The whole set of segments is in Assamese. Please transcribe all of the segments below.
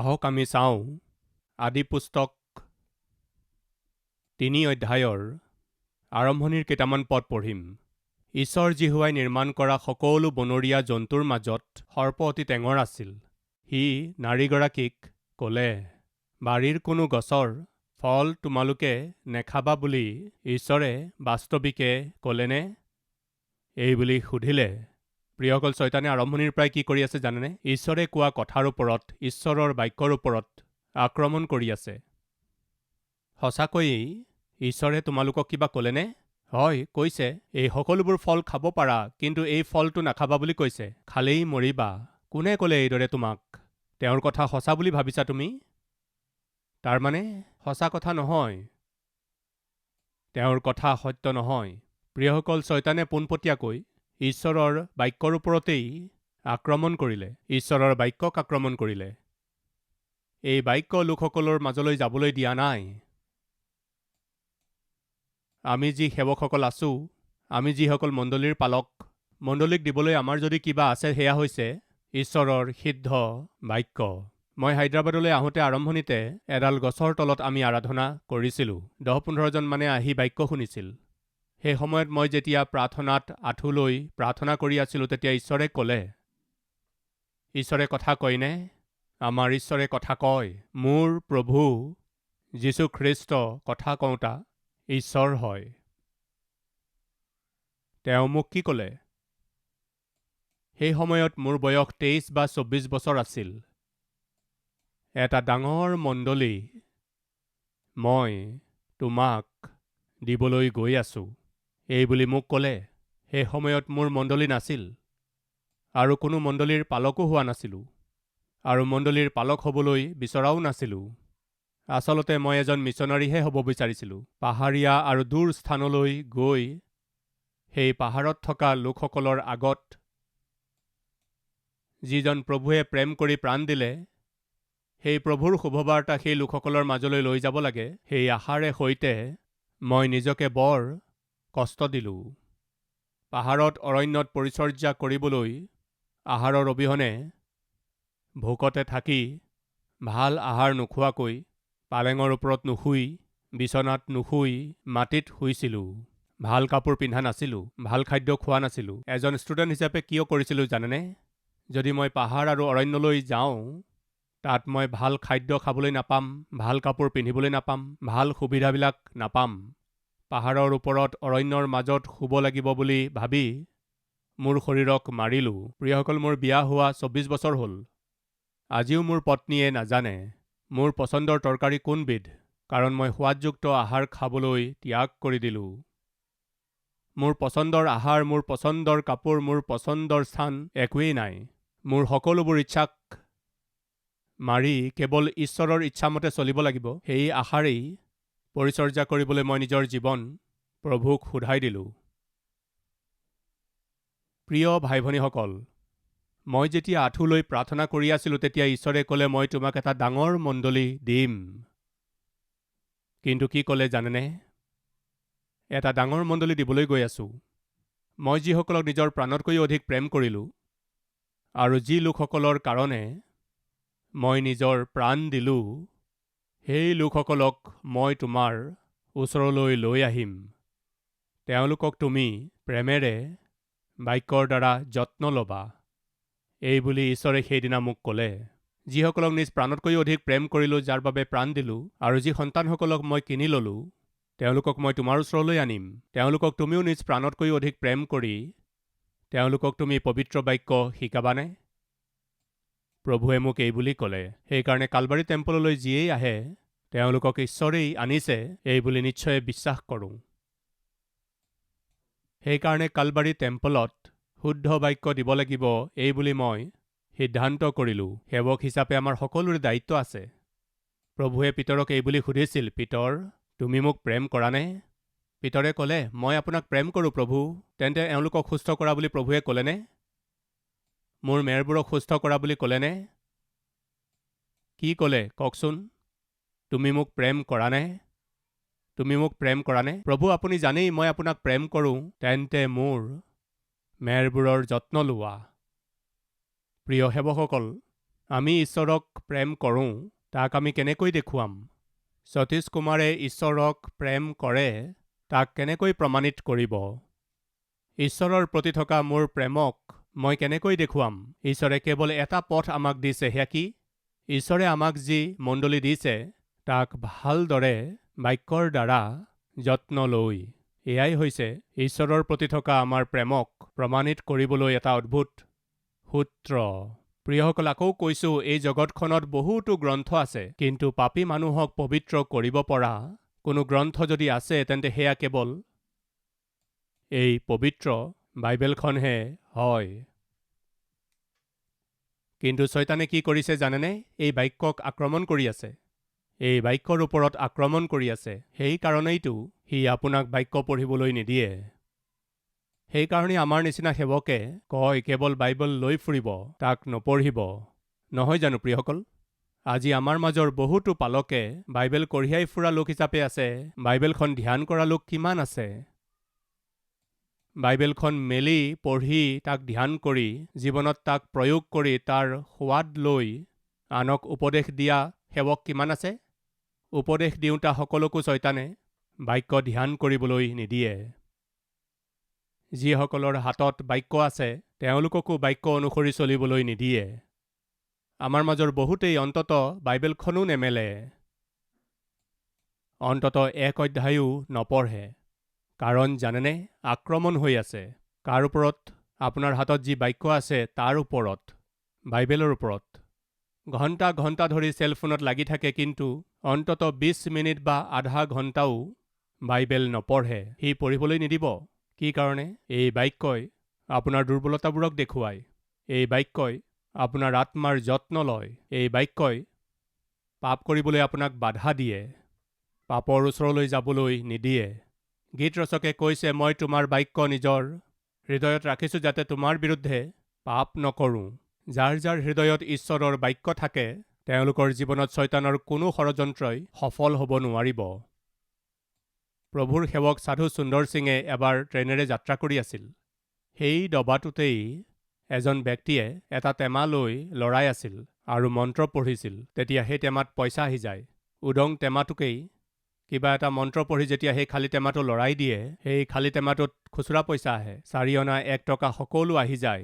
আহক আমি চাওঁ আদি পুস্তক ৩ অধ্যায়ৰ আৰম্ভণিৰ কেইটামান পদ পঢ়িম। ঈশ্বৰ জিহুৱাই নিৰ্মাণ কৰা সকলো বনৰীয়া জন্তুৰ মাজত সৰ্প অতি টেঙৰ আছিল। সি নাৰীগৰাকীক ক'লে, বাৰীৰ কোনো গছৰ ফল তোমালোকে নেখাবা বুলি ঈশ্বৰে বাস্তৱিকে ক'লেনে? এইবুলি সুধিলে। প্ৰিয়সকল, শয়তানে আৰম্ভণিৰ পৰাই কি কৰি আছে জানেনে? ঈশ্বৰে কোৱা কথাৰ ওপৰত, ঈশ্বৰৰ বাক্যৰ ওপৰত আক্ৰমণ কৰি আছে। সঁচাকৈয়ে ঈশ্বৰে তোমালোকক কিবা ক'লেনে? হয়, কৈছে, এই সকলোবোৰ ফল খাব পাৰা, কিন্তু এই ফলটো নাখাবা বুলি কৈছে। খালেই মৰিবা। কোনে ক'লে এইদৰে তোমাক? তেওঁৰ কথা সঁচা বুলি ভাবিছা তুমি? তাৰমানে সঁচা কথা নহয়, তেওঁৰ কথা সত্য নহয়। প্ৰিয়সকল, শয়তানে পোনপটীয়াকৈ ঈশ্বৰৰ বাক্যৰ ওপৰতেই আক্ৰমণ কৰিলে, ঈশ্বৰৰ বাক্যক আক্ৰমণ কৰিলে। এই বাক্য লোকসকলৰ মাজলৈ যাবলৈ দিয়া নাই। আমি যি সেৱকসকল আছোঁ, আমি যিসকল মণ্ডলীৰ পালক, মণ্ডলীক দিবলৈ আমাৰ যদি কিবা আছে, সেয়া হৈছে ঈশ্বৰৰ সিদ্ধ বাক্য। মই হায়দৰাবাদলৈ আহোঁতে আৰম্ভণিতে এডাল গছৰ তলত আমি আৰাধনা কৰিছিলোঁ। 10-15 জন মানে আহি বাক্য শুনিছিল। সেই সময়ত মই যেতিয়া প্ৰাৰ্থনাত আঁঠু লৈ প্ৰাৰ্থনা কৰি আছিলোঁ, তেতিয়া ঈশ্বৰে ক'লে, ঈশ্বৰে কথা কয়নে? আমাৰ ঈশ্বৰে কথা কয়। মোৰ প্ৰভু যীশুখ্ৰীষ্ট কথা কওঁতা ঈশ্বৰ হয়। তেওঁ মোক কি ক'লে? সেই সময়ত মোৰ বয়স 23 বা 24 বছৰ আছিল। এটা ডাঙৰ মণ্ডলী মই তোমাক দিবলৈ গৈ আছোঁ, এইবুলি মোক ক'লে। সেই সময়ত মোৰ মণ্ডলী নাছিল আৰু কোনো মণ্ডলীৰ পালকো হোৱা নাছিলোঁ আৰু মণ্ডলীৰ পালক হ'বলৈ বিচৰাও নাছিলোঁ। আচলতে মই এজন মিছনাৰীহে হ'ব বিচাৰিছিলোঁ। পাহাৰীয়া আৰু দূৰ স্থানলৈ গৈ সেই পাহাৰত থকা লোকসকলৰ আগত যিজন প্ৰভুৱে প্ৰেম কৰি প্ৰাণ দিলে, সেই প্ৰভুৰ শুভবাৰ্তা সেই লোকসকলৰ মাজলৈ লৈ যাব লাগে, সেই আশাৰে সৈতে মই নিজকে বৰ কষ্ট দিলোঁ। পাহাৰত অৰণ্যত পৰিচৰ্যা কৰিবলৈ আহাৰৰ অবিহনে ভোকতে থাকি, ভাল আহাৰ নোখোৱাকৈ, পালেঙৰ ওপৰত নুশুই, বিচনাত নুশুই মাটিত শুইছিলোঁ। ভাল কাপোৰ পিন্ধা নাছিলোঁ, ভাল খাদ্য খোৱা নাছিলোঁ। এজন ষ্টুডেণ্ট হিচাপে কিয় কৰিছিলোঁ জানেনে? যদি মই পাহাৰ আৰু অৰণ্যলৈ যাওঁ, তাত মই ভাল খাদ্য খাবলৈ নাপাম, ভাল কাপোৰ পিন্ধিবলৈ নাপাম, ভাল সুবিধাবিলাক নাপাম। পাহাৰৰ ওপৰত অৰণ্যৰ মাজত শুব লাগিব বুলি ভাবি মোৰ শৰীৰক মাৰিলোঁ। প্ৰিয়সকল, মোৰ বিয়া হোৱা 24 বছৰ হ'ল। আজিও মোৰ পত্নীয়ে নাজানে মোৰ পচন্দৰ তৰকাৰী কোনবিধ, কাৰণ মই সোৱাদযুক্ত আহাৰ খাবলৈ ত্যাগ কৰি দিলোঁ। মোৰ পচন্দৰ আহাৰ, মোৰ পচন্দৰ কাপোৰ, মোৰ পচন্দৰ স্থান একোৱেই নাই। মোৰ সকলোবোৰ ইচ্ছাক মাৰি কেৱল ঈশ্বৰৰ ইচ্ছামতে চলিব লাগিব, সেই আশাৰেই পৰিচৰ্যা কৰিবলৈ মই নিজৰ জীৱন প্ৰভুক শোধাই দিলোঁ। প্ৰিয় ভাই ভনীসকল, মই যেতিয়া আঁঠু লৈ প্ৰাৰ্থনা কৰি আছিলোঁ, তেতিয়া ঈশ্বৰে ক'লে, মই তোমাক এটা ডাঙৰ মণ্ডলী দিম। কিন্তু কি ক'লে জানেনে? এটা ডাঙৰ মণ্ডলী দিবলৈ গৈ আছোঁ। মই যিসকলক নিজৰ প্ৰাণতকৈও অধিক প্ৰেম কৰিলোঁ আৰু যি লোকসকলৰ কাৰণে মই নিজৰ প্ৰাণ দিলোঁ, সেই লোকসকলক মই তোমাৰ ওচৰলৈ লৈ আহিম। তেওঁলোকক তুমি প্ৰেমেৰে বাক্যৰ দ্বাৰা যত্ন ল'বা। এইবুলি ঈশ্বৰে সেইদিনা মোক ক'লে। যিসকলক নিজ প্ৰাণতকৈও অধিক প্ৰেম কৰিলোঁ, যাৰ বাবে প্ৰাণ দিলোঁ, আৰু যি সন্তানসকলক মই কিনি ল'লোঁ, তেওঁলোকক মই তোমাৰ ওচৰলৈ আনিম। তেওঁলোকক তুমিও নিজ প্ৰাণতকৈও অধিক প্ৰেম কৰি তেওঁলোকক তুমি পবিত্ৰ বাক্য শিকাবানে? প্ৰভুৱে মোক এইবুলি ক'লে। সেইকাৰণে কালবাৰী টেম্পললৈ যিয়েই আহে, তেওঁলোকক ঈশ্বৰেই আনিছে, এইবুলি নিশ্চয় বিশ্বাস কৰোঁ। সেইকাৰণে কালবাৰী টেম্পলত শুদ্ধ বাক্য দিব লাগিব, এইবুলি মই সিদ্ধান্ত কৰিলোঁ। সেৱক হিচাপে আমাৰ সকলোৰে দায়িত্ব আছে। প্ৰভুৱে পিতৰক এইবুলি সুধিছিল, পিতৰ, তুমি মোক প্ৰেম কৰানে? পিতৰে ক'লে, মই আপোনাক প্ৰেম কৰোঁ প্ৰভু। তেন্তে এওঁলোকক সুস্থ কৰা বুলি প্ৰভুৱে ক'লেনে? মোৰ মেৰবোৰক সুস্থ কৰা বুলি ক'লেনে? কি ক'লে কওকচোন? তুমি মোক প্ৰেম কৰানে? তুমি মোক প্ৰেম কৰানে? প্ৰভু, আপুনি জানেই মই আপোনাক প্ৰেম কৰোঁ। তেন্তে মোৰ মেৰবোৰৰ যত্ন লোৱা। প্ৰিয় সেৱকসকল, আমি ঈশ্বৰক প্ৰেম কৰোঁ, তাক আমি কেনেকৈ দেখুৱাম? সতীশ কুমাৰে ঈশ্বৰক প্ৰেম কৰে, তাক কেনেকৈ প্ৰমাণিত কৰিব? ঈশ্বৰৰ প্ৰতি থকা মোৰ প্ৰেমক মই কেনেকৈ দেখুৱাম? ঈশ্বৰে কেৱল এটা পথ আমাক দিছে, সেয়া কি? ঈশ্বৰে আমাক যি মণ্ডলী দিছে তাক ভালদৰে বাক্যৰ দ্বাৰা যত্ন লৈ। এয়াই হৈছে ঈশ্বৰৰ প্ৰতি থকা আমাৰ প্ৰেমক প্ৰমাণিত কৰিবলৈ এটা অদ্ভুত সূত্ৰ। প্ৰিয়সকল, আকৌ কৈছোঁ, এই জগতখনত বহুতো গ্ৰন্থ আছে, কিন্তু পাপী মানুহক পবিত্ৰ কৰিব পৰা কোনো গ্ৰন্থ যদি আছে তেন্তে সেয়া কেৱল এই পবিত্ৰ বাইবেলখনহে হয়। কিন্তু শয়তানে কি কৰিছে জানেনে? এই বাক্যক আক্ৰমণ কৰি আছে। এই বাক্যৰ ওপৰত আক্ৰমণ কৰি আছে। সেইকাৰণেইতো সি আপোনাক বাক্য পঢ়িবলৈ নিদিয়ে। সেইকাৰণে আমাৰ নিচিনা সেৱকে কয় কেৱল বাইবেল লৈ ফুৰিব, তাক নপঢ়িব। নহয় জানো প্ৰিয়সকল? আজি আমাৰ মাজৰ বহুতো পালকে বাইবেল কঢ়িয়াই ফুৰা লোক হিচাপে আছে। বাইবেলখন ধ্যান কৰা লোক কিমান আছে? বাইবেলখন মেলি পঢ়ি তাক ধ্যান কৰি জীৱনত তাক প্ৰয়োগ কৰি তাৰ সোৱাদ লৈ আনক উপদেশ দিয়া সেৱক কিমান আছে? উপদেশ দিওঁতা সকলোকো শয়তানে বাক্য ধ্যান কৰিবলৈ নিদিয়ে। যিসকলৰ হাতত বাক্য আছে তেওঁলোককো বাক্য অনুসৰি চলিবলৈ নিদিয়ে। আমাৰ মাজৰ বহুতেই অন্তত বাইবেলখনো নেমেলে, অন্তত এক অধ্যায়ো নপঢ়ে। কাৰণ জানেনে, আক্ৰমণ হৈ আছে। কাৰ ওপৰত? আপোনাৰ হাতত যি বাক্য আছে তাৰ ওপৰত, বাইবেলৰ ওপৰত। ঘণ্টা ঘণ্টা ধৰি চেলফোনত লাগি থাকে, কিন্তু অন্তত 20 মিনিট বা আধা ঘণ্টাও বাইবেল নপঢ়ে। সি পঢ়িবলৈ নিদিব। কি কাৰণে? এই বাক্যই আপোনাৰ দুৰ্বলতাবোৰক দেখুৱায়। এই বাক্যই আপোনাৰ আত্মাৰ যত্ন লয়। এই বাক্যই পাপ কৰিবলৈ আপোনাক বাধা দিয়ে, পাপৰ ওচৰলৈ যাবলৈ নিদিয়ে। গীত ৰচকে কৈছে, মই তোমাৰ বাক্য নিজৰ হৃদয়ত ৰাখিছোঁ যাতে তোমাৰ বিৰুদ্ধে পাপ নকৰোঁ। যাৰ যাৰ হৃদয়ত ঈশ্বৰৰ বাক্য থাকে তেওঁলোকৰ জীৱনত শয়তানৰ কোনো ষড়যন্ত্ৰই সফল হ'ব নোৱাৰিব। প্ৰভুৰ সেৱক সাধু সুন্দৰ সিঙে এবাৰ ট্ৰেইনেৰে যাত্ৰা কৰি আছিল। সেই ডবাটোতেই এজন ব্যক্তিয়ে এটা টেমা লৈ লৰাই আছিল আৰু মন্ত্ৰ পঢ়িছিল। তেতিয়া সেই টেমাত পইচা আহি যায়। উদং টেমাটোকেই কিবা এটা মন্ত্ৰ পঢ়ি যেতিয়া সেই খালী টেমাটো লৰাই দিয়ে, সেই খালী টেমাটোত খুচুৰা পইচা আহে। 4 অনা 1 টকা সকলো আহি যায়।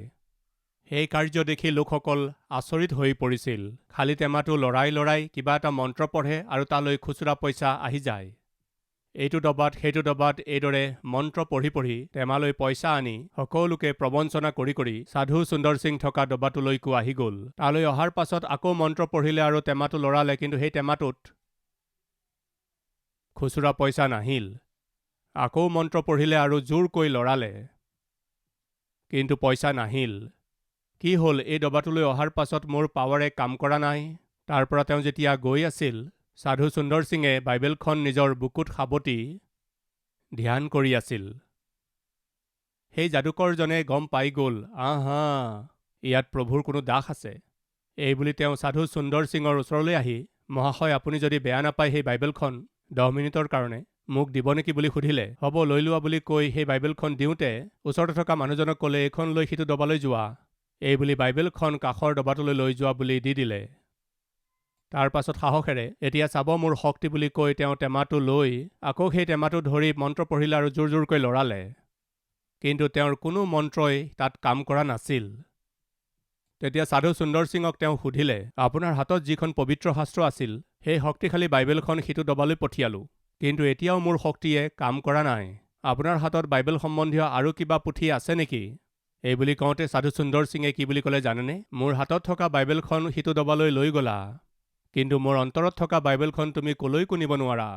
সেই কাৰ্য দেখি লোকসকল আচৰিত হৈ পৰিছিল। খালী টেমাটো লৰাই লৰাই কিবা এটা মন্ত্ৰ পঢ়ে আৰু তালৈ খুচুৰা পইচা আহি যায়। এইটো ডবাত সেইটো ডবাত এইদৰে মন্ত্ৰ পঢ়ি পঢ়ি টেমালৈ পইচা আনি সকলোকে প্ৰবঞ্চনা কৰি কৰি সাধু সুন্দৰ সিং থকা ডবাটোলৈকো আহি গ'ল। তালৈ অহাৰ পাছত আকৌ মন্ত্ৰ পঢ়িলে আৰু টেমাটো লৰালে, কিন্তু সেই টেমাটোত খুচুৰা পইচা নাহিল। আকৌ মন্ত্ৰ পঢ়িলে আৰু জোৰকৈ লৰালে, কিন্তু পইচা নাহিল। কি হ'ল? এই ডবাটোলৈ অহাৰ পাছত মোৰ পাৱাৰে কাম কৰা নাই। তাৰ পৰা তেওঁ যেতিয়া গৈ আছিল, সাধু সুন্দৰ সিঙে বাইবেলখন নিজৰ বুকুত সাৱটি ধ্যান কৰি আছিল। সেই যাদুকৰজনে গম পাই গ'ল, আহা, ইয়াত প্ৰভুৰ কোনো দাস আছে। এইবুলি তেওঁ সাধু সুন্দৰ সিঙৰ ওচৰলৈ আহি, মহাশয়, আপুনি যদি বেয়া নাপায় সেই বাইবেলখন 10 মিনিটৰ কাৰণে মোক দিব নেকি বুলি সুধিলে। হ'ব, লৈ লোৱা বুলি কৈ সেই বাইবেলখন দিওঁতে ওচৰতে থকা মানুহজনক ক'লে, এইখন লৈ সিটো ডবালৈ যোৱা। এইবুলি বাইবেলখন কাষৰ ডবাটোলৈ লৈ যোৱা বুলি দি দিলে। তাৰ পাছত সাহসেৰে, এতিয়া চাব মোৰ শক্তি বুলি কৈ তেওঁ টেমাটো লৈ আকৌ সেই টেমাটো ধৰি মন্ত্ৰ পঢ়িলে আৰু জোৰ জোৰকৈ লৰালে। কিন্তু তেওঁৰ কোনো মন্ত্ৰই তাত কাম কৰা নাছিল। তেতিয়া সাধু সুন্দৰ সিঙক তেওঁ সুধিলে, আপোনাৰ হাতত যিখন পবিত্ৰ শাস্ত্ৰ আছিল সেই শক্তিশালী বাইবেলখন সিটো ডবালৈ পঠিয়ালোঁ, কিন্তু এতিয়াও মোৰ শক্তিয়ে কাম কৰা নাই। আপোনাৰ হাতত বাইবেল সম্বন্ধীয় আৰু কিবা পুথি আছে নেকি? এইবুলি কওঁতে সাধু সুন্দৰ সিঙে কি বুলি ক'লে জানেনে? মোৰ হাতত থকা বাইবেলখন সিটো ডবালৈ লৈ গ'লা, কিন্তু মোৰ অন্তৰত থকা বাইবেলখন তুমি কলৈকো নিব নোৱাৰা।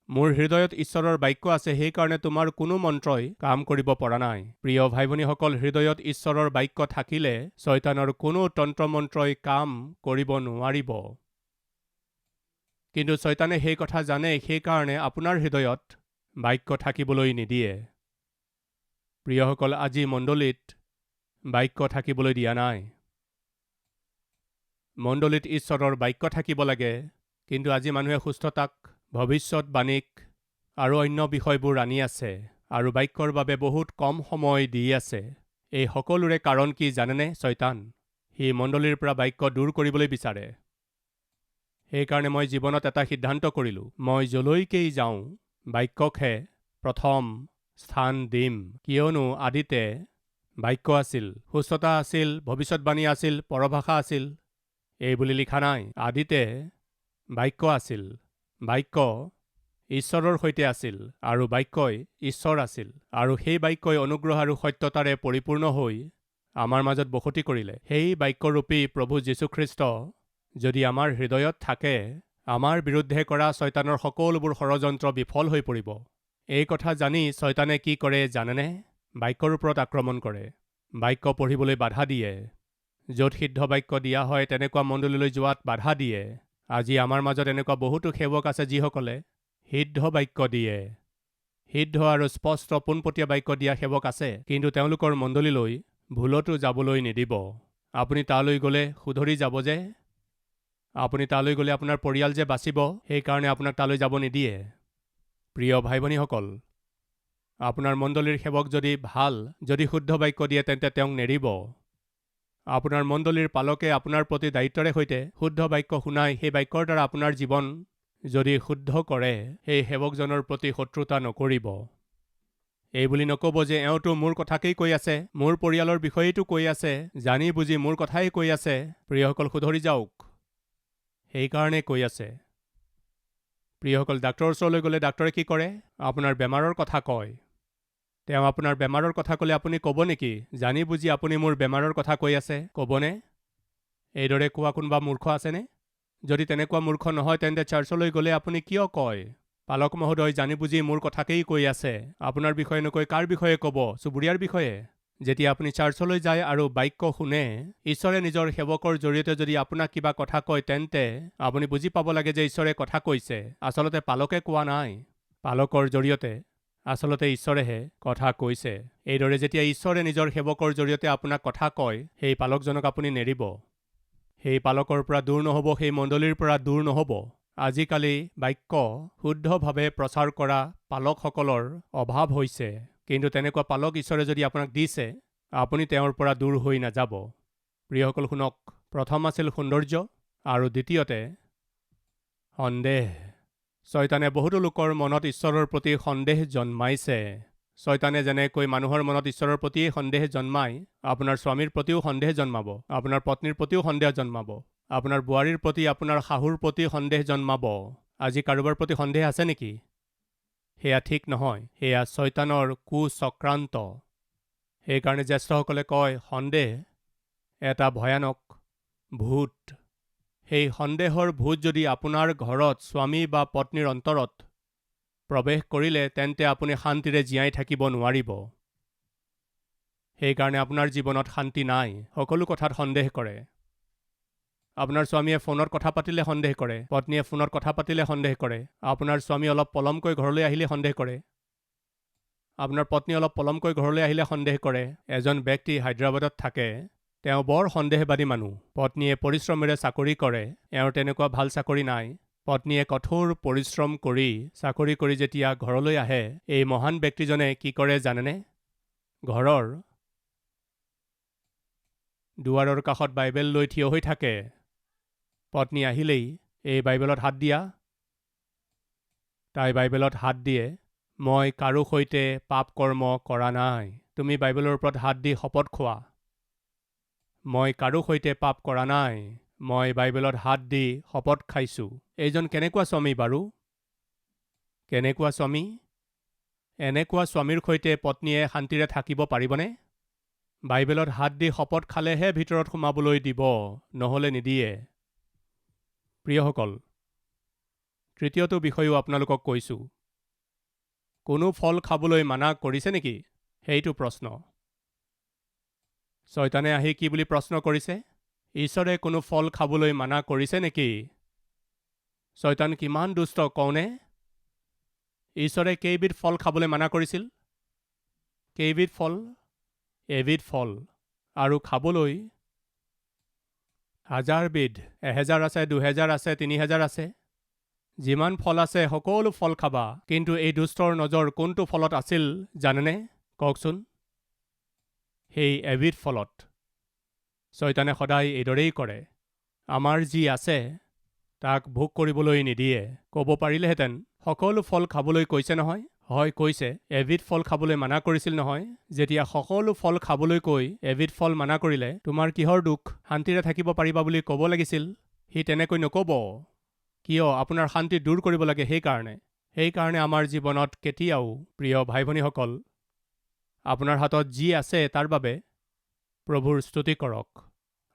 মোৰ হৃদয়ত ঈশ্বৰৰ বাক্য আছে, সেইকাৰণে তোমাৰ কোনো মন্ত্ৰই কাম কৰিব পৰা নাই। প্ৰিয় ভাই ভনীসকল, হৃদয়ত ঈশ্বৰৰ বাক্য থাকিলে শয়তানৰ কোনো তন্ত্ৰ মন্ত্ৰই কাম কৰিব নোৱাৰিব। কিন্তু শয়তানে সেই কথা জানে, সেইকাৰণে আপোনাৰ হৃদয়ত বাক্য থাকিবলৈ নিদিয়ে। প্ৰিয়সকল, আজি মণ্ডলীত বাক্য থাকিবলৈ দিয়া নাই। মণ্ডলীত ঈশ্বৰৰ বাক্য থাকিব লাগে, কিন্তু আজি মানুহে সুস্থতাক, ভৱিষ্যৎবাণীক আৰু অন্য বিষয়বোৰ আনি আছে আৰু বাক্যৰ বাবে বহুত কম সময় দি আছে। এই সকলোৰে কাৰণ কি জানেনে? শয়তান। সি মণ্ডলীৰ পৰা বাক্য দূৰ কৰিবলৈ বিচাৰে। সেইকাৰণে মই জীৱনত এটা সিদ্ধান্ত কৰিলোঁ, মই যলৈকেই যাওঁ বাক্যকহে প্ৰথম স্থান দিম, কিয়নো আদিতে বাক্য আছিল, সুস্থতা আছিল, ভৱিষ্যৎবাণী আছিল, পৰভাষা আছিল, এইবুলি লিখা নাই। আদিতে বাক্য আছিল, বাক্য ঈশ্বৰৰ সৈতে আছিল, আৰু বাক্যই ঈশ্বৰ আছিল, আৰু সেই বাক্যই অনুগ্ৰহ আৰু সত্যতাৰে পৰিপূৰ্ণ হৈ আমাৰ মাজত বসতি কৰিলে। সেই বাক্যৰূপী প্ৰভু যীশুখ্ৰীষ্ট যদি আমাৰ হৃদয়ত থাকে, আমাৰ বিৰুদ্ধে কৰা শয়তানৰ সকলোবোৰ ষড়যন্ত্ৰ বিফল হৈ পৰিব। এই কথা জানি শয়তানে কি কৰে জানেনে? বাক্যৰ ওপৰত আক্ৰমণ কৰে, বাক্য পঢ়িবলৈ বাধা দিয়ে, য'ত সিদ্ধ বাক্য দিয়া হয় তেনেকুৱা মণ্ডলীলৈ যোৱাত বাধা দিয়ে। আজি আমাৰ মাজত এনেকুৱা বহুতো সেৱক আছে যিসকলে সিদ্ধ বাক্য দিয়ে, সিদ্ধ আৰু স্পষ্ট পোনপটীয়া বাক্য দিয়া সেৱক আছে, কিন্তু তেওঁলোকৰ মণ্ডলীলৈ ভুলতো যাবলৈ নিদিব। আপুনি তালৈ গ'লে শুধৰি যাব যে, আপুনি তালৈ গ'লে আপোনাৰ পৰিয়াল যে বাচিব, সেইকাৰণে আপোনাক তালৈ যাব নিদিয়ে। প্ৰিয় ভাই ভনীসকল, আপোনাৰ মণ্ডলীৰ সেৱক যদি ভাল, যদি শুদ্ধ বাক্য দিয়ে, তেন্তে তেওঁক নেৰিব। আপোনাৰ মণ্ডলীৰ পালকে আপোনাৰ প্ৰতি দায়িত্বৰে সৈতে শুদ্ধ বাক্য শুনাই সেই বাক্যৰ দ্বাৰা আপোনাৰ জীৱন যদি শুদ্ধ কৰে, সেই সেৱকজনৰ প্ৰতি শত্ৰুতা নকৰিব। এইবুলি নক'ব যে এওঁতো মোৰ কথাকেই কৈ আছে, মোৰ পৰিয়ালৰ বিষয়েইটো কৈ আছে, জানি বুজি মোৰ কথাই কৈ আছে। প্ৰিয়সকল, শুধৰি যাওক, সেইকাৰণে কৈ আছে। প্ৰিয়সকল, ডাক্তৰৰ ওচৰলৈ গ'লে ডাক্তৰে কি কৰে? আপোনাৰ বেমাৰৰ কথা কয়। তেওঁ আপোনাৰ বেমাৰৰ কথা ক'লে আপুনি ক'ব নেকি, জানি বুজি আপুনি মোৰ বেমাৰৰ কথা কৈ আছে? ক'বনে? এইদৰে কোৱা কোনোবা মূৰ্খ আছেনে? যদি তেনেকুৱা মূৰ্খ নহয়, তেন্তে চাৰ্চলৈ গ'লে আপুনি কিয় কয়, পালক মহোদয় জানি বুজি মোৰ কথাকেই কৈ আছে? আপোনাৰ বিষয়ে নকৈ কাৰ বিষয়ে ক'ব? চুবুৰীয়াৰ বিষয়ে? যেতিয়া আপুনি চাৰ্চলৈ যায় আৰু বাক্য শুনে, ঈশ্বৰে নিজৰ সেৱকৰ জৰিয়তে যদি আপোনাক কিবা কথা কয়, তেন্তে আপুনি বুজি পাব লাগে যে ঈশ্বৰে কথা কৈছে, আচলতে পালকে কোৱা নাই। পালকৰ জৰিয়তে আচলতে ঈশ্বৰেহে কথা কৈছে। এইদৰে যেতিয়া ঈশ্বৰে নিজৰ সেৱকৰ জৰিয়তে আপোনাক কথা কয়, সেই পালকজনক আপুনি নেৰিব। সেই পালকৰ পৰা দূৰ নহ'ব, সেই মণ্ডলীৰ পৰা দূৰ নহ'ব। আজিকালি বাক্য শুদ্ধভাৱে প্ৰচাৰ কৰা পালকসকলৰ অভাৱ হৈছে, কিন্তু তেনেকুৱা পালক ঈশ্বৰে যদি আপোনাক দিছে, আপুনি তেওঁৰ পৰা দূৰ হৈ নাযাব। প্ৰিয়সকল শুনক, প্ৰথম আছিল সৌন্দৰ্য আৰু দ্বিতীয়তে সন্দেহ। শয়তানে বহুতো লোকৰ মনত ঈশ্বৰৰ প্ৰতি সন্দেহ জন্মাইছে। শয়তানে যেনেকৈ মানুহৰ মনত ঈশ্বৰৰ প্ৰতিয়েই সন্দেহ জন্মায়, আপোনাৰ স্বামীৰ প্ৰতিও সন্দেহ জন্মাব, আপোনাৰ পত্নীৰ প্ৰতিও সন্দেহ জন্মাব, আপোনাৰ বোৱাৰীৰ প্ৰতি, আপোনাৰ শাহুৰ প্ৰতি সন্দেহ জন্মাব। আজি কাৰোবাৰ প্ৰতি সন্দেহ আছে নেকি? সেয়া ঠিক নহয়, সেয়া শয়তানৰ কুচক্ৰান্ত। সেইকাৰণে জ্যেষ্ঠসকলে কয়, সন্দেহ এটা ভয়ানক ভূত। সেই সন্দেহৰ ভূত যদি আপোনাৰ ঘৰত স্বামী বা পত্নীৰ অন্তৰত প্ৰৱেশ কৰিলে, তেন্তে আপুনি শান্তিৰে জীয়াই থাকিব নোৱাৰিব। সেইকাৰণে আপোনাৰ জীৱনত শান্তি নাই, সকলো কথাত সন্দেহ কৰে। আপোনাৰ স্বামীয়ে ফোনত কথা পাতিলে সন্দেহ কৰে, পত্নীয়ে ফোনত কথা পাতিলে সন্দেহ কৰে, আপোনাৰ স্বামী অলপ পলমকৈ ঘৰলৈ আহিলে সন্দেহ কৰে, আপোনাৰ পত্নী অলপ পলমকৈ ঘৰলৈ আহিলে সন্দেহ কৰে। এজন ব্যক্তি হায়দৰাবাদত থাকে, তেওঁ বৰ সন্দেহবাদী মানুহ। পত্নীয়ে পৰিশ্ৰমেৰে চাকৰি কৰে, এওঁৰ তেনেকুৱা ভাল চাকৰি নাই। পত্নীয়ে কঠোৰ পৰিশ্ৰম কৰি চাকৰি কৰি যেতিয়া ঘৰলৈ আহে, এই মহান ব্যক্তিজনে কি কৰে জানেনে? ঘৰৰ দুৱাৰৰ কাষত বাইবেল লৈ থিয় হৈ থাকে। পত্নী আহিলেই, এই বাইবেলত হাত দিয়া। তাই বাইবেলত হাত দিয়ে। মই কাৰো সৈতে পাপ কৰ্ম কৰা নাই। তুমি বাইবেলৰ ওপৰত হাত দি শপত খোৱা। মই কাৰো সৈতে পাপ কৰা নাই, মই বাইবেলত হাত দি শপত খাইছোঁ। এইজন কেনেকুৱা স্বামী বাৰু? কেনেকুৱা স্বামী? এনেকুৱা স্বামীৰ সৈতে পত্নীয়ে শান্তিৰে থাকিব পাৰিবনে? বাইবেলত হাত দি শপত খালেহে ভিতৰত সোমাবলৈ দিব, নহ'লে নিদিয়ে। প্ৰিয়সকল, তৃতীয়টো বিষয়ো আপোনালোকক কৈছোঁ। কোনো ফল খাবলৈ মানা কৰিছে নেকি? সেইটো প্ৰশ্ন। শয়তানে আহি কি বুলি প্ৰশ্ন কৰিছে? ঈশ্বৰে কোনো ফল খাবলৈ মানা কৰিছে নেকি? শয়তান কিমান দুষ্ট কওঁনে? ঈশ্বৰে কেইবিধ ফল খাবলৈ মানা কৰিছিল? কেইবিধ ফল? এবিধ ফল, আৰু খাবলৈ 1000 বিধ, 1000 আছে, 2000 আছে, 3000 আছে। যিমান ফল আছে সকলো ফল খাবা, কিন্তু এই দুষ্টৰ নজৰ কোনটো ফলত আছিল জানেনে? কওকচোন। সেই এবিধ ফলত। শয়তানে সদায় এইদৰেই কৰে। আমাৰ যি আছে তাক ভোগ কৰিবলৈ নিদিয়ে। ক'ব পাৰিলেহেঁতেন, সকলো ফল খাবলৈ কৈছে নহয়। হয় কৈছে, এবিধ ফল খাবলৈ মানা কৰিছিল নহয়। যেতিয়া সকলো ফল খাবলৈ কৈ এবিধ ফল মানা কৰিলে, তোমাৰ কিহৰ দুখ? শান্তিৰে থাকিব পাৰিবা বুলি ক'ব লাগিছিল। সি তেনেকৈ নক'ব। কিয়? আপোনাৰ শান্তি দূৰ কৰিব লাগে সেইকাৰণে আমাৰ জীৱনত কেতিয়াও, প্ৰিয় ভাই ভনীসকল, আপোনাৰ হাতত যি আছে তাৰ বাবে প্ৰভুৰ স্তুতি কৰক।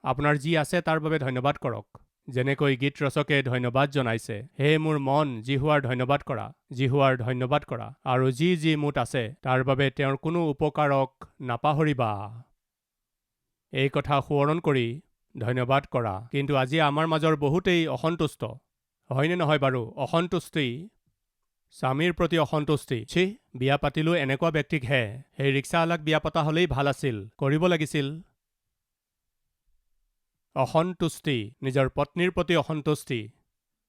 আপোনাৰ যি আছে তাৰ বাবে ধন্যবাদ কৰক। যেনেকৈ গীত ৰচকে ধন্যবাদ জনাইছে, হে মোৰ মন, জিহুৱাৰ ধন্যবাদ কৰা, আৰু যি মুঠ আছে তাৰ বাবে তেওঁৰ কোনো উপকাৰক নাপাহৰিবা। এই কথা সোঁৱৰণ কৰি ধন্যবাদ কৰা। কিন্তু আজি আমাৰ মাজৰ বহুতেই অসন্তুষ্ট, হয়নে নহয় বাৰু? অসন্তুষ্টি, স্বামীৰ প্ৰতি অসন্তুষ্টি। বিয়া পাতিলো এনেকুৱা ব্যক্তিকহে, সেই ৰিক্সাৱালাক বিয়া পতা হ'লেই ভাল আছিল, কৰিব লাগিছিল। অসন্তুষ্টি, নিজৰ পত্নীৰ প্ৰতি অসন্তুষ্টি।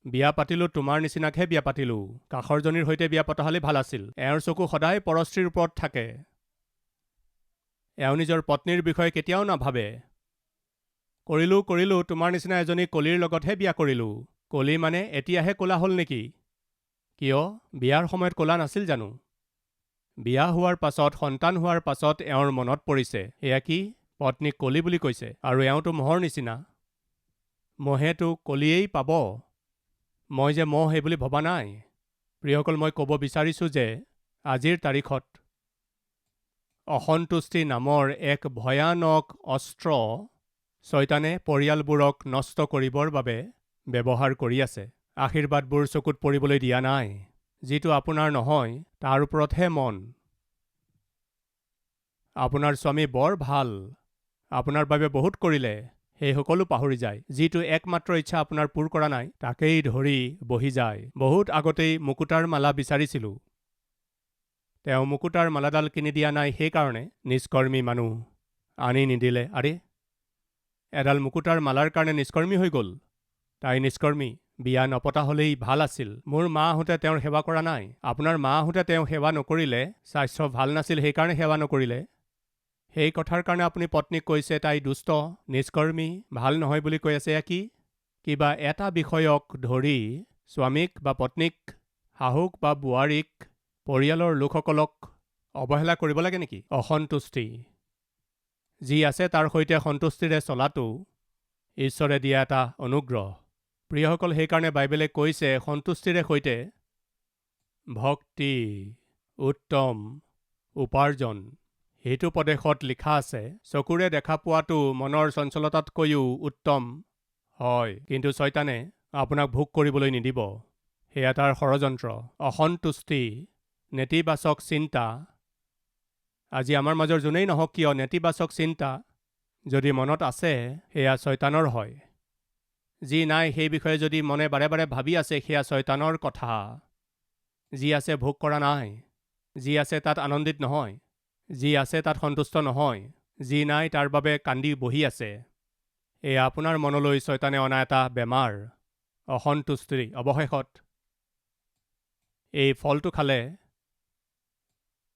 বিয়া পাতিলো তোমাৰ নিচিনাকহে বিয়া পাতিলো, কাষৰজনীৰ সৈতে বিয়া পতা হ'লেই ভাল আছিল। এওঁৰ চকু সদায় পৰস্ত্ৰীৰ ওপৰত থাকে। এওঁ নিজৰ পত্নীৰ বিষয়ে কেতিয়াও নাভাবে। কৰিলো তোমাৰ নিচিনা এজনী কলিৰ লগতহে বিয়া কৰিলো। কলি মানে এতিয়াহে ক'লা হ'ল নেকি? কিয়? বিয়াৰ সময়ত ক'লা নাছিল জানো? বিয়া হোৱাৰ পাছত, সন্তান হোৱাৰ পাছত এওঁৰ মনত পৰিছে, এয়া কি? পত্নীক কলি বুলি কৈছে, আৰু এওঁতো মহৰ নিচিনা। মহেতো কলিয়েই পাব। মই যে মহ এই বুলি ভবা নাই। প্ৰিয়সকল, মই ক'ব বিচাৰিছোঁ যে আজিৰ তাৰিখত অসন্তুষ্টি নামৰ এক ভয়ানক অস্ত্ৰ শয়তানে পৰিয়ালবোৰক নষ্ট কৰিবৰ বাবে ব্যৱহাৰ কৰি আছে। আশীৰ্বাদবোৰ চকুত পৰিবলৈ দিয়া নাই। যিটো আপোনাৰ নহয় তাৰ ওপৰতহে মন। আপোনাৰ স্বামী বৰ ভাল, আপোনাৰ বাবে বহুত কৰিলে, সেই সকলো পাহৰি যায়। যিটো একমাত্ৰ ইচ্ছা আপোনাৰ পূৰ কৰা নাই তাকেই ধৰি বহি যায়। বহুত আগতেই মুকুতাৰ মালা বিচাৰিছিলোঁ। তেওঁ মুকুতাৰ মালাডাল কিনি দিয়া নাই, সেইকাৰণে নিষ্কৰ্মী মানুহ আনি নিদিলে। আৰে, এডাল মুকুতাৰ মালাৰ কাৰণে নিষ্কৰ্মী হৈ গ'ল। তাই নিষ্কৰ্মী। বিয়া নপতা হ'লেই ভাল আছিল। মোৰ মাহঁতে তেওঁৰ সেৱা কৰা নাই। আপোনাৰ মাহঁতে তেওঁ সেৱা নকৰিলে, স্বাস্থ্য ভাল নাছিল সেইকাৰণে সেৱা নকৰিলে। সেই কথাৰ কাৰণে আপুনি পত্নীক কৈছে তাই দুষ্ট, নিষ্কৰ্মী, ভাল নহয় বুলি কৈ আছে। কি? কিবা এটা বিষয়ক ধৰি স্বামীক বা পত্নীক, শাহুক বা বোৱাৰীক, পৰিয়ালৰ লোকসকলক অৱহেলা কৰিব লাগে নেকি? অসন্তুষ্টি। যি আছে তাৰ সৈতে সন্তুষ্টিৰে চলাটো ঈশ্বৰে দিয়া এটা অনুগ্ৰহ। প্ৰিয়সকল, সেইকাৰণে বাইবেলে কৈছে সন্তুষ্টিৰে সৈতে ভক্তি উত্তম উপাৰ্জন। হিতোপদেশত লিখা আছে, চকুৰে দেখা পোৱাটো মনৰ চঞ্চলতাতকৈও উত্তম হয়, কিন্তু শয়তানে আপোনাক ভোগ কৰিবলৈ নিদিব। সেয়া তাৰ ষড়যন্ত্ৰ। অসন্তুষ্টি, নেতিবাচক চিন্তা। আজি আমাৰ মাজৰ যোনেই নহওক কিয়, নেতিবাচক চিন্তা যদি মনত আছে, সেয়া শয়তানৰ হয়। যি নাই সেই বিষয়ে যদি মনে বাৰে বাৰে ভাবি আছে, সেয়া শয়তানৰ কথা। যি আছে ভোগ কৰা নাই, যি আছে তাত আনন্দিত নহয়, যি আছে তাত সন্তুষ্ট নহয়, যি নাই তাৰ বাবে কান্দি বহি আছে। এয়া আপোনাৰ মনলৈ শয়তানে অনা এটা বেমাৰ, অসন্তুষ্টি। অৱশেষত এই ফলটো খালে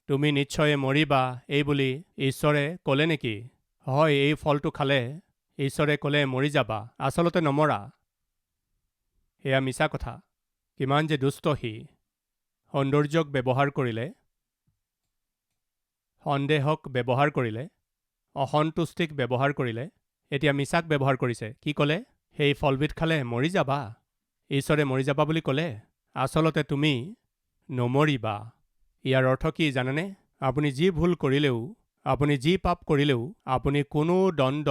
তুমি নিশ্চয় মৰিবা, এই বুলি ঈশ্বৰে ক'লে নেকি? হয়, এই ফলটো খালে ঈশ্বৰে ক'লে মৰি যাবা, আচলতে নমৰা। এয়া মিছা কথা। কিমান যে দুষ্ট সি। সৌন্দৰ্যক ব্যৱহাৰ কৰিলে, সন্দেহক ব্যৱহাৰ কৰিলে, অসন্তুষ্টিক ব্যৱহাৰ কৰিলে, এতিয়া মিছাক ব্যৱহাৰ কৰিছে। কি ক'লে? সেই ফলবিধ খালে মৰি যাবা। ঈশ্বৰে মৰি যাবা বুলি ক'লে, আচলতে তুমি নমৰিবা। ইয়াৰ অৰ্থ কি জানেনে? আপুনি যি ভুল কৰিলেও, আপুনি যি পাপ কৰিলেও আপুনি কোনো দণ্ড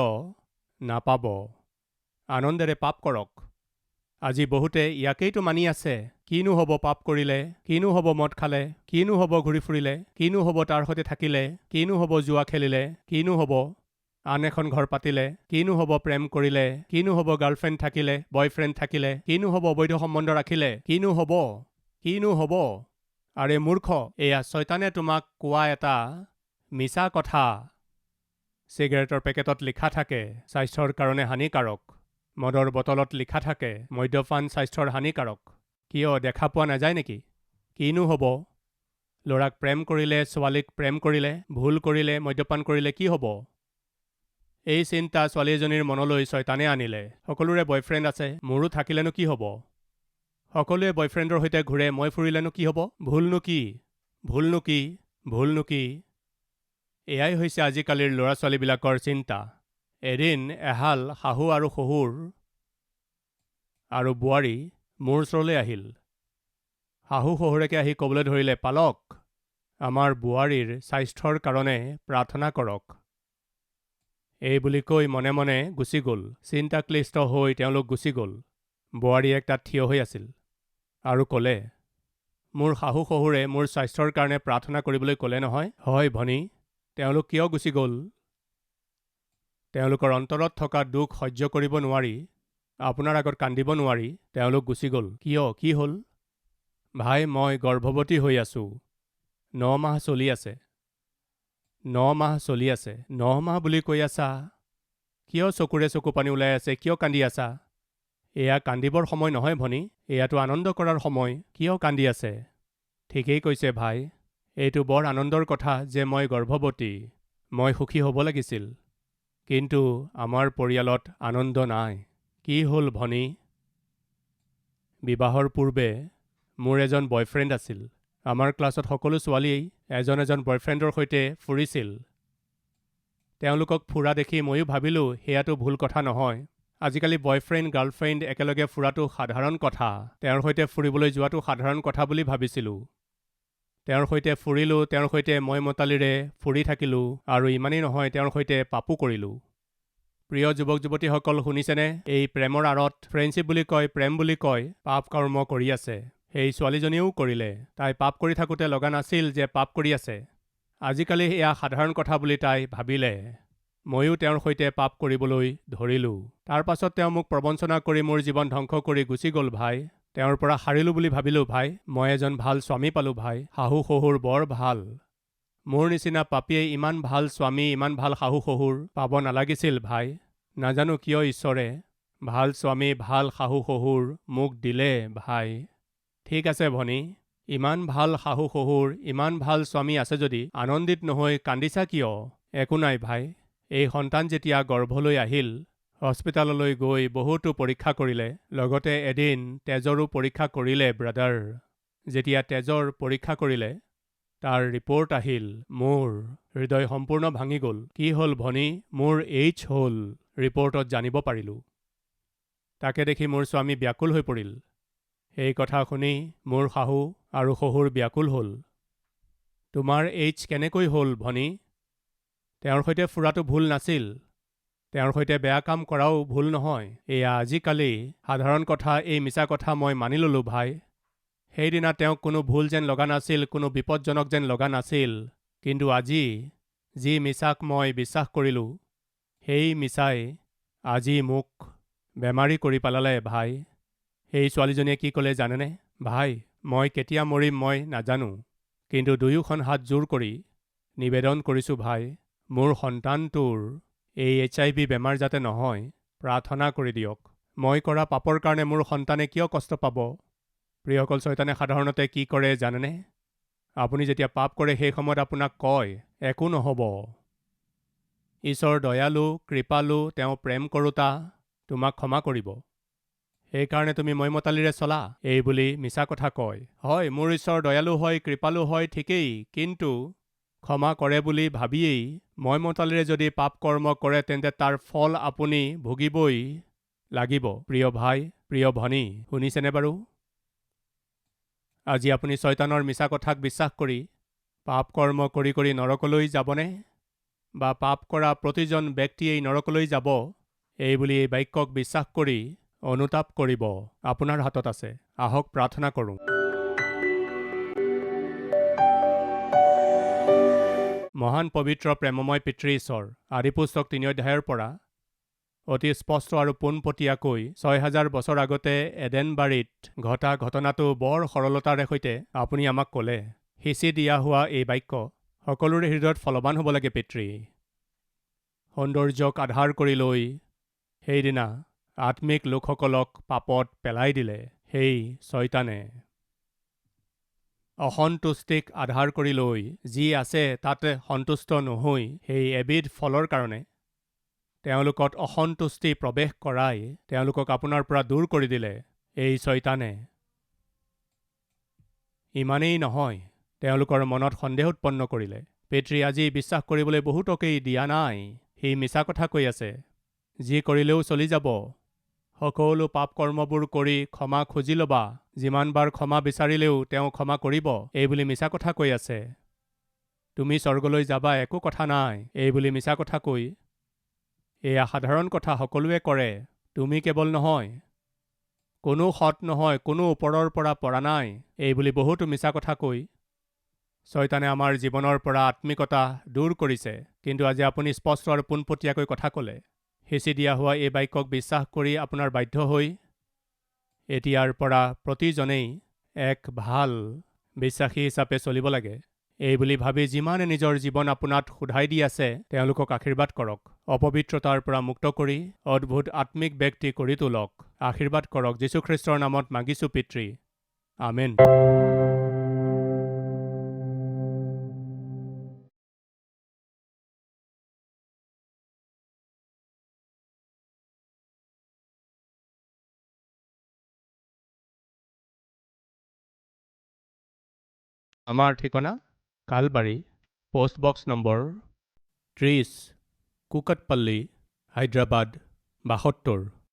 নাপাব। আনন্দেৰে পাপ কৰক। আজি বহুতে ইয়াকেইতো মানি আছে। কিনো হ'ব পাপ কৰিলে, কিনো হ'ব মদ খালে, কিনো হ'ব ঘূৰি ফুৰিলে, কিনো হ'ব তাৰ সৈতে থাকিলে, কিনো হ'ব জুৱা খেলিলে, কিনো হ'ব আন এখন ঘৰ পাতিলে, কিনো হ'ব প্ৰেম কৰিলে, কিনো হ'ব গাৰ্লফ্ৰেণ্ড থাকিলে, বয়ফ্ৰেণ্ড থাকিলে, কিনো হ'ব অবৈধ সম্বন্ধ ৰাখিলে, কিনো হ'ব? আৰে মূৰ্খ, এয়া শয়তানে তোমাক কোৱা এটা মিছা কথা। চিগাৰেটৰ পেকেটত লিখা থাকে স্বাস্থ্যৰ কাৰণে হানিকাৰক। মদৰ বটলত লিখা থাকে মদ্যপান স্বাস্থ্যৰ হানিকাৰক। কিয় দেখা পোৱা নাযায় নেকি? কিনো হ'ব? ল'ৰাক প্ৰেম কৰিলে, ছোৱালীক প্ৰেম কৰিলে, ভুল কৰিলে, মদ্যপান কৰিলে কি হ'ব? এই চিন্তা ছোৱালী এজনীৰ মনলৈ ছয়তানে আনিলে। সকলোৰে বয়ফ্ৰেণ্ড আছে, মোৰো থাকিলেনো কি হ'ব? সকলোৱে বয়ফ্ৰেণ্ডৰ সৈতে ঘূৰে, মই ফুৰিলেনো কি হ'ব? ভুলনো কি? ভুলনো কি? ভুলনো কি? এয়াই হৈছে আজিকালিৰ ল'ৰা ছোৱালীবিলাকৰ চিন্তা। এদিন এহাল শাহু আৰু শহুৰ আৰু বোৱাৰী মোৰ ওচৰলৈ আহিল। শাহু শহুৰেকে আহি ক'বলৈ ধৰিলে, পালক, আমাৰ বোৱাৰীৰ স্বাস্থ্যৰ কাৰণে প্ৰাৰ্থনা কৰক। এই বুলি কৈ মনে মনে গুচি গ'ল। চিন্তাক্লিষ্ট হৈ তেওঁলোক গুচি গ'ল। বোৱাৰীয়েক তাত থিয় হৈ আছিল আৰু ক'লে, মোৰ শাহু শহুৰে মোৰ স্বাস্থ্যৰ কাৰণে প্ৰাৰ্থনা কৰিবলৈ ক'লে নহয়। হয় ভনী, তেওঁলোক কিয় গুচি গ'ল? তেওঁলোকৰ অন্তৰত থকা দুখ সহ্য কৰিব নোৱাৰি, আপোনাৰ আগত কান্দিব নোৱাৰি তেওঁলোক গুচি গ'ল। কিয়? কি হ'ল? ভাই, মই গৰ্ভৱতী হৈ আছোঁ। 9 মাহ চলি আছে। 9 মাহ চলি আছে। 9 মাহ বুলি কৈ আছা? কিয় চকুৰে চকু পানী ওলাই আছে? কিয় কান্দি আছা? এয়া কান্দিবৰ সময় নহয় ভনী, এয়াতো আনন্দ কৰাৰ সময়। কিয় কান্দি আছে? ঠিকেই কৈছে ভাই, এইটো বৰ আনন্দৰ কথা যে মই গৰ্ভৱতী। মই সুখী হ'ব লাগিছিল, কিন্তু আমাৰ পৰিয়ালত আনন্দ নাই। কি হ'ল ভনী? বিবাহৰ পূৰ্বে মোৰ এজন বয়ফ্ৰেণ্ড আছিল। আমাৰ ক্লাছত সকলো ছোৱালীয়েই এজন এজন বয়ফ্ৰেণ্ডৰ সৈতে ফুৰিছিল। তেওঁলোকক ফুৰা দেখি ময়ো ভাবিলোঁ সেয়াতো ভুল কথা নহয়। আজিকালি বয়ফ্ৰেণ্ড গাৰ্লফ্ৰেণ্ড একেলগে ফুৰাটো সাধাৰণ কথা। তেওঁৰ সৈতে ফুৰিবলৈ যোৱাটো সাধাৰণ কথা বুলি ভাবিছিলোঁ। তেওঁৰ সৈতে ফুৰিলোঁ, তেওঁৰ সৈতে মই মতালিৰে ফুৰি থাকিলোঁ, আৰু ইমানেই নহয়, তেওঁৰ সৈতে পাপো কৰিলোঁ। প্ৰিয় যুৱক যুৱতীসকল, শুনিছেনে? এই প্ৰেমৰ আঁৰত ফ্ৰেণ্ডশ্বিপ বুলি কয়, প্ৰেম বুলি কয়, পাপ কৰ্ম কৰি আছে। সেই ছোৱালীজনীয়েও কৰিলে। তাই পাপ কৰি থাকোঁতে লগা নাছিল যে পাপ কৰি আছে। আজিকালি এয়া সাধাৰণ কথা বুলি তাই ভাবিলে। ময়ো তেওঁৰ সৈতে পাপ কৰিবলৈ ধৰিলোঁ। তাৰ পাছত তেওঁ মোক প্ৰবঞ্চনা কৰি মোৰ জীৱন ধ্বংস কৰি গুচি গ'ল ভাই। তেওঁৰ পৰা সাৰিলোঁ বুলি ভাবিলোঁ ভাই। মই এজন ভাল স্বামী পালোঁ ভাই। শাহু শহুৰ বৰ ভাল। মোৰ নিচিনা পাপীয়ে ইমান ভাল স্বামী, ইমান ভাল শাহু শহুৰ পাব নালাগিছিল ভাই। নাজানো কিয় ঈশ্বৰে ভাল স্বামী, ভাল শাহু শহুৰ মোক দিলে ভাই। ঠিক আছে ভনী, ইমান ভাল শাহু শহুৰ, ইমান ভাল স্বামী আছে যদি আনন্দিত নহৈ কান্দিছা কিয়? একো নাই ভাই। এই সন্তান যেতিয়া গৰ্ভলৈ আহিল, হস্পিটাললৈ গৈ বহুতো পৰীক্ষা কৰিলে, লগতে এদিন তেজৰো পৰীক্ষা কৰিলে ব্ৰাদাৰ। যেতিয়া তেজৰ পৰীক্ষা কৰিলে, তাৰ ৰিপৰ্ট আহিল, মোৰ হৃদয় সম্পূৰ্ণ ভাঙি গ'ল। কি হ'ল ভনী? মোৰ এইচ হ'ল, ৰিপৰ্টত জানিব পাৰিলোঁ। তাকে দেখি মোৰ স্বামী ব্যাকুল হৈ পৰিল। এই কথা শুনি মোৰ শাহু আৰু শহুৰ ব্যাকুল হ'ল। তোমাৰ এইচ কেনেকৈ হ'ল ভনী? তেওঁৰ সৈতে ফুৰাটো ভুল নাছিল। তেওঁৰ সৈতে বেয়া কাম কৰাও ভুল নহয়। এয়া আজিকালি সাধাৰণ কথা। এই মিছা কথা মই মানি ল'লোঁ ভাই। সেইদিনা তেওঁক কোনো ভুল যেন লগা নাছিল, কোনো বিপদজনক যেন লগা নাছিল। কিন্তু আজি যি মিছাক মই বিশ্বাস কৰিলোঁ, সেই মিছাই আজি মোক বেমাৰী কৰি পেলালে ভাই। সেই ছোৱালীজনীয়ে কি ক'লে জানেনে? ভাই, মই কেতিয়া মৰিম মই নাজানো, কিন্তু দুয়োখন হাত জোৰ কৰি নিবেদন কৰিছোঁ ভাই, মোৰ সন্তানটোৰ এই HIV বেমাৰ যাতে নহয়, প্ৰাৰ্থনা কৰি দিয়ক। মই কৰা পাপৰ কাৰণে মোৰ সন্তানে কিয় কষ্ট পাব? প্ৰিয়সকল, শয়তানে সাধাৰণতে কি কৰে জানেনে? আপুনি যেতিয়া পাপ কৰে সেই সময়ত আপোনাক কয়, একো নহ'ব। ঈশ্বৰ দয়ালু, কৃপালু, তেওঁ প্ৰেম কৰোঁতা, তোমাক ক্ষমা কৰিব। সেইকাৰণে তুমি মইমতালিৰে চলা, এই বুলি মিছা কথা কয়। হয়, মোৰ ঈশ্বৰ দয়ালু হয়, কৃপালু হয়, ঠিকেই, কিন্তু ক্ষমা কৰে বুলি ভাবিয়েই মইমতালিৰে যদি পাপ কৰ্ম কৰে, তেন্তে তাৰ ফল আপুনি ভুগিবই লাগিব। প্ৰিয় ভাই, প্ৰিয় ভনী, শুনিছেনে বাৰু? আজি আপুনি শয়তানৰ মিছা কথাক বিশ্বাস কৰি পাপ কৰ্ম কৰি কৰি নৰকলৈ যাবনে? বা পাপ কৰা প্ৰতিজন ব্যক্তিয়েই নৰকলৈ যাব, এই বুলি এই বাক্যক বিশ্বাস কৰি অনুতাপ কৰিব। আপোনাৰ হাতত আছে। আহক প্ৰাৰ্থনা কৰোঁ। মহান পবিত্ৰ প্ৰেমময় পিতৃ ঈশ্বৰ, আদিপুস্তক 3 অধ্যায়ৰ পৰা অতি স্পষ্ট আৰু পোনপটীয়াকৈ 6000 বছৰ আগতে এডেন বাৰীত ঘটা ঘটনাটো বৰ সৰলতাৰে সৈতে আপুনি আমাক ক'লে। সিঁচি দিয়া হোৱা এই বাক্য সকলোৰে হৃদয়ত ফলৱান হ'ব লাগে পিতৃ। সৌন্দৰ্যক আধাৰ কৰি লৈ সেইদিনা আত্মিক লোকসকলক পাপত পেলাই দিলে সেই শয়তানে। অসন্তুষ্টিক আধাৰ কৰি লৈ যি আছে তাতে সন্তুষ্ট নহৈ সেই এবিধ ফলৰ কাৰণে তেওঁলোকত অসন্তুষ্টি প্ৰৱেশ কৰাই তেওঁলোকক আপোনাৰ পৰা দূৰ কৰি দিলে এই শয়তানে। ইমানেই নহয়, তেওঁলোকৰ মনত সন্দেহ উৎপন্ন কৰিলে। পেত্ৰী আজি বিশ্বাস কৰিবলৈ বহুতকেই দিয়া নাই। সি মিছা কথা কৈ আছে। যি কৰিলেও চলি যাব। সকলো পাপ কৰ্মবোৰ কৰি ক্ষমা খুজি ল'বা। যিমানবাৰ ক্ষমা বিচাৰিলেও তেওঁ ক্ষমা কৰিব, এইবুলি মিছা কথা কৈ আছে। তুমি স্বৰ্গলৈ যাবা, একো কথা নাই, এইবুলি মিছা কথা কৈ। এয়া সাধাৰণ কথা, সকলোৱে কৰে। তুমি কেৱল নহয়। কোনো সৎ নহয়, কোনো ওপৰৰ পৰা পৰা নাই, এইবুলি বহুতো মিছা কথা কৈ শয়তানে আমাৰ জীৱনৰ পৰা আত্মিকতা দূৰ কৰিছে। কিন্তু আজি আপুনি স্পষ্ট আৰু পোনপটীয়াকৈ কথা ক'লে। সিঁচি দিয়া হোৱা এই বাক্যক বিশ্বাস কৰি আপোনাৰ বাধ্য হৈ এতিয়াৰ পৰা প্ৰতিজনেই এক ভাল বিশ্বাসী হিচাপে চলিব লাগে। এইবুলি ভাবি যিমানে নিজৰ জীৱন আপোনাত সোধাই দি আছে, তেওঁলোকক আশীৰ্বাদ কৰক। অপবিত্ৰতাৰ পৰা মুক্ত কৰি অদ্ভুত আত্মিক ব্যক্তি কৰি তোলক। আশীৰ্বাদ কৰক। যীশুখ্ৰীষ্টৰ নামত মাগিছোঁ পিতৃ। আমেন। আমাৰ ঠিকনা কালবাৰী, পোষ্টবক্স নম্বৰ 30, কুকটপল্লী, হায়দৰাবাদ 72।